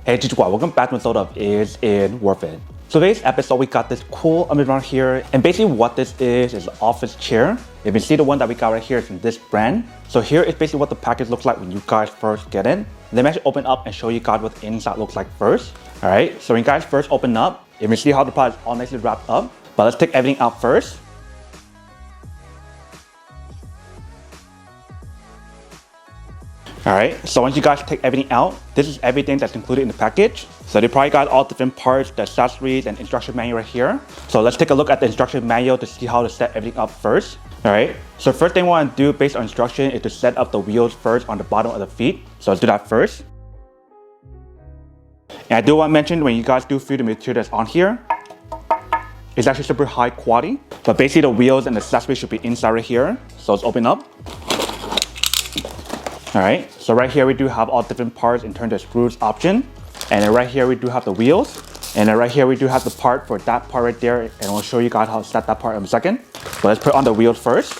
Hey Chichua, welcome back to episode of Is It Worth It? So today's episode we got this cool around here, and basically what this is an office chair. If you can see the one that we got right here is from this brand. So here is basically what the package looks like when you guys first get it. Let me actually open up and show you guys what the inside looks like first. Alright, so when you guys first open up, you can see how the product is all nicely wrapped up. But let's take everything out first. Alright, so once you guys take everything out, this is everything that's included in the package. So they probably got all different parts, the accessories and instruction manual right here. So let's take a look at the instruction manual to see how to set everything up first. Alright, so first thing we want to do based on instruction is to set up the wheels first on the bottom of the feet. So let's do that first. And I do want to mention when you guys do feel the material that's on here, it's actually super high quality. But basically the wheels and the accessories should be inside right here. So let's open up. Alright, so right here we do have all different parts in terms of screws option. And then right here we do have the wheels. And then right here we do have the part for that part right there. And we'll show you guys how to set that part in a second. But let's put on the wheels first.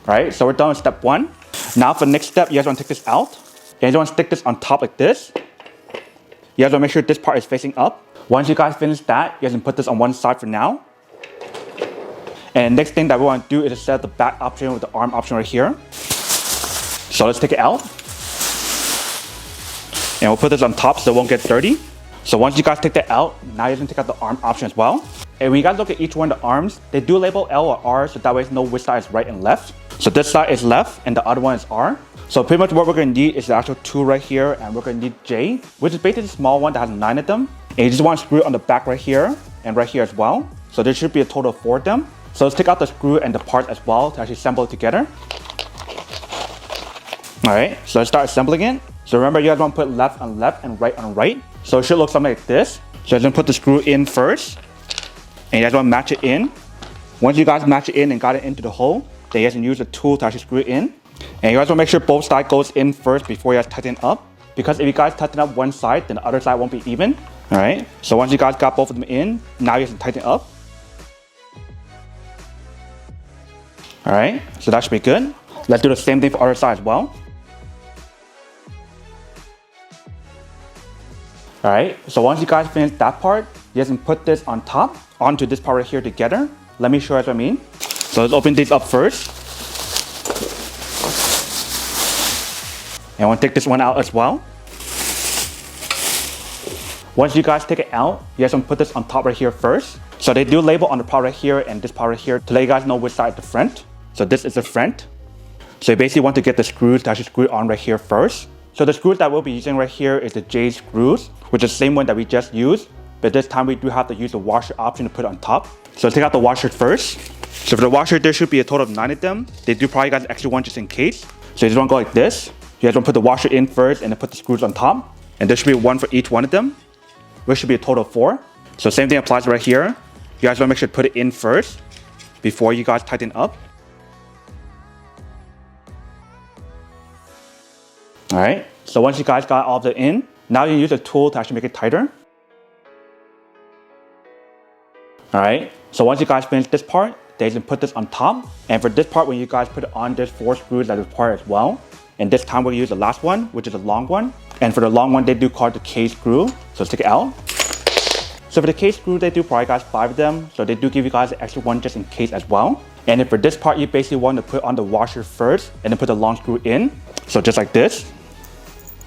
Alright, so we're done with step one. Now for the next step, you guys want to take this out. And you want to stick this on top like this. You guys want to make sure this part is facing up. Once you guys finish that, you guys can put this on one side for now. And next thing that we want to do is to set the back option with the arm option right here. So let's take it out. And we'll put this on top so it won't get dirty. So once you guys take that out, now you can take out the arm option as well. And when you guys look at each one of the arms, they do label L or R, so that way you know which side is right and left. So this side is left and the other one is R. So pretty much what we're going to need is the actual tool right here, and we're going to need J, which is basically the small one that has 9 of them. And you just want to screw it on the back right here and right here as well. So there should be a total of 4 of them. So let's take out the screw and the part as well to actually assemble it together. Alright, so let's start assembling it. So remember, you guys want to put left on left and right on right. So it should look something like this. So you're going to put the screw in first. And you guys want to match it in. Once you guys match it in and got it into the hole, then you guys can use the tool to actually screw it in. And you guys want to make sure both sides goes in first before you guys tighten up. Because if you guys tighten up one side, then the other side won't be even. Alright, so once you guys got both of them in, now you guys can tighten up. Alright, so that should be good. Let's do the same thing for the other side as well. Alright, so once you guys finish that part, you guys can put this on top, onto this part right here together. Let me show you what I mean. So let's open these up first. And I want to take this one out as well. Once you guys take it out, you guys want to put this on top right here first. So they do label on the part right here and this part right here to let you guys know which side is the front. So this is the front. So you basically want to get the screws to actually screw on right here first. So the screws that we'll be using right here is the J screws, which is the same one that we just used. But this time we do have to use the washer option to put it on top. So let's take out the washer first. So for the washer, there should be a total of 9 of them. They do probably got an extra one just in case. So you just want to go like this. You guys want to put the washer in first and then put the screws on top. And there should be one for each one of them, which should be a total of 4. So same thing applies right here. You guys want to make sure to put it in first before you guys tighten up. Alright, so once you guys got all of it in, now you can use a tool to actually make it tighter. Alright, so once you guys finish this part, then you can put this on top. And for this part, when you guys put it on, there's 4 screws that is required as well. And this time we'll use the last one, which is a long one. And for the long one, they do call it the K screw. So let's take it out. So for the K screw, they do probably guys 5 of them. So they do give you guys an extra one just in case as well. And then for this part, you basically want to put on the washer first and then put the long screw in. So just like this.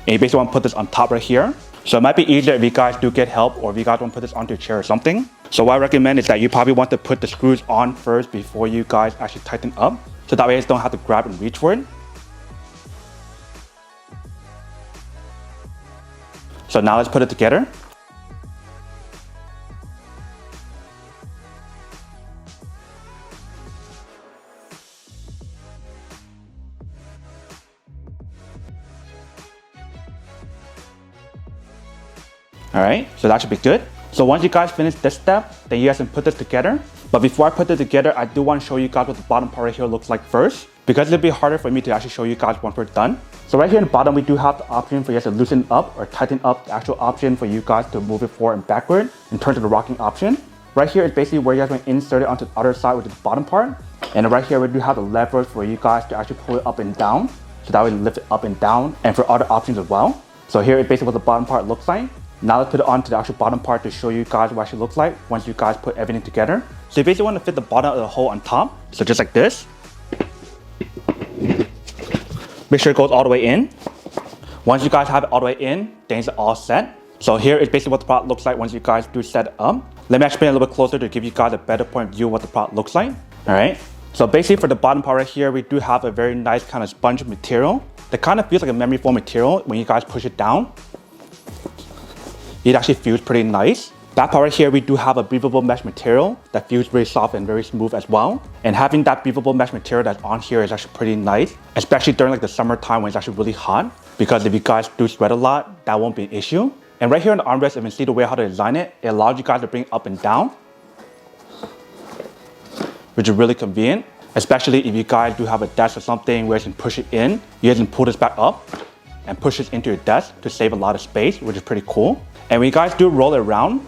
And you basically want to put this on top right here. So it might be easier if you guys do get help or if you guys want to put this onto a chair or something. So what I recommend is that you probably want to put the screws on first before you guys actually tighten up. So that way you just don't have to grab and reach for it. So now let's put it together. Alright, so that should be good. So once you guys finish this step, then you guys can put this together. But before I put it together, I do want to show you guys what the bottom part right here looks like first. Because it'll be harder for me to actually show you guys once we're done. So right here in the bottom, we do have the option for you guys to loosen up or tighten up the actual option for you guys to move it forward and backward in terms of the rocking option. Right here is basically where you guys want to insert it onto the other side, which is the bottom part. And right here we do have the levers for you guys to actually pull it up and down. So that way lift it up and down, and for other options as well. So here is basically what the bottom part looks like. Now let's put it on to the actual bottom part to show you guys what it actually looks like once you guys put everything together. So you basically want to fit the bottom of the hole on top. So just like this. Make sure it goes all the way in. Once you guys have it all the way in, then it's all set. So here is basically what the product looks like once you guys do set it up. Let me explain a little bit closer to give you guys a better point of view of what the product looks like. Alright. So basically for the bottom part right here, we do have a very nice kind of sponge material that kind of feels like a memory foam material when you guys push it down. It actually feels pretty nice. That part right here, we do have a breathable mesh material that feels very soft and very smooth as well. And having that breathable mesh material that's on here is actually pretty nice, especially during like the summertime when it's actually really hot. Because if you guys do sweat a lot, that won't be an issue. And right here on the armrest, if you can see the way how to design it, it allows you guys to bring it up and down, which is really convenient. Especially if you guys do have a desk or something where you can push it in, you guys can pull this back up and push this into your desk to save a lot of space, which is pretty cool. And when you guys do roll it around,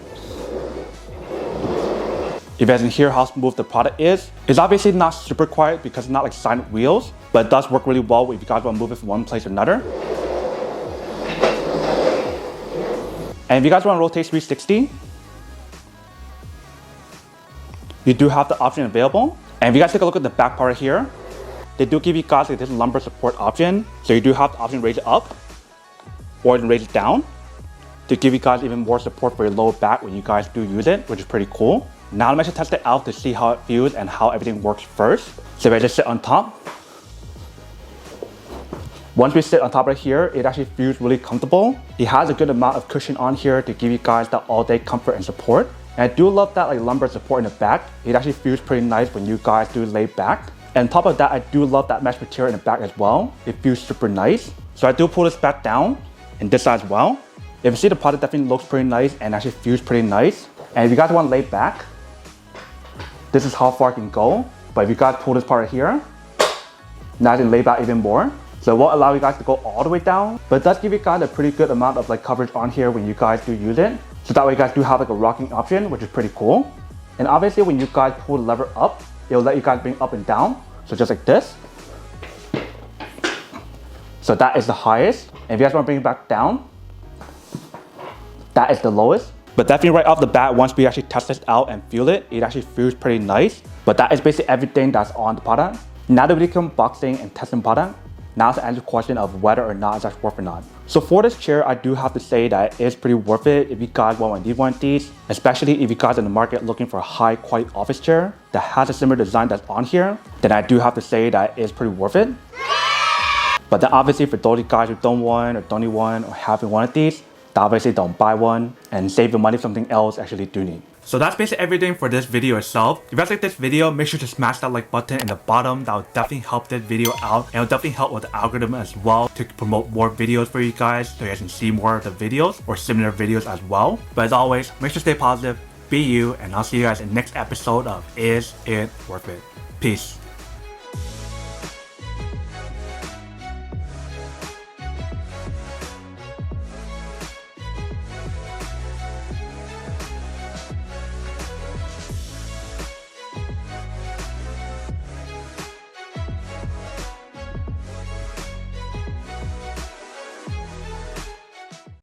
if you guys can hear how smooth the product is, it's obviously not super quiet because it's not like silent wheels, but it does work really well if you guys want to move it from one place to another. And if you guys want to rotate 360, you do have the option available. And if you guys take a look at the back part here, they do give you guys like this lumbar support option. So you do have the option to raise it up or you can raise it down to give you guys even more support for your lower back when you guys do use it, which is pretty cool. Now I'm actually test it out to see how it feels and how everything works first. So if I just sit on top, once we sit on top right here, it actually feels really comfortable. It has a good amount of cushion on here to give you guys that all-day comfort and support. And I do love that like lumbar support in the back. It actually feels pretty nice when you guys do lay back. And on top of that, I do love that mesh material in the back as well. It feels super nice. So I do pull this back down and this side as well. If you see, the product definitely looks pretty nice and actually feels pretty nice. And if you guys want to lay back, this is how far it can go. But if you guys pull this part right here, now you can lay back even more. So it won't allow you guys to go all the way down, but it does give you guys a pretty good amount of like coverage on here when you guys do use it. So that way you guys do have like a rocking option, which is pretty cool. And obviously when you guys pull the lever up, it'll let you guys bring up and down. So just like this. So that is the highest. And if you guys want to bring it back down, that is the lowest. But definitely right off the bat, once we actually test this out and feel it, it actually feels pretty nice. But that is basically everything that's on the product. Now that we come unboxing and testing product, now to answer the question of whether or not it's actually worth or not. So for this chair, I do have to say that it's pretty worth it if you guys want to need one of these, especially if you guys are in the market looking for a high quality office chair that has a similar design that's on here, then I do have to say that it's pretty worth it. But then obviously for those guys who don't want or don't need one or haven't one of these, obviously don't buy one and save your money for something else actually do need. So that's basically everything for this video itself. If you guys like this video, make sure to smash that like button in the bottom. That will definitely help this video out and it will definitely help with the algorithm as well to promote more videos for you guys so you guys can see more of the videos or similar videos as well. But as always, make sure to stay positive, be you, and I'll see you guys in the next episode of Is It Worth It? Peace.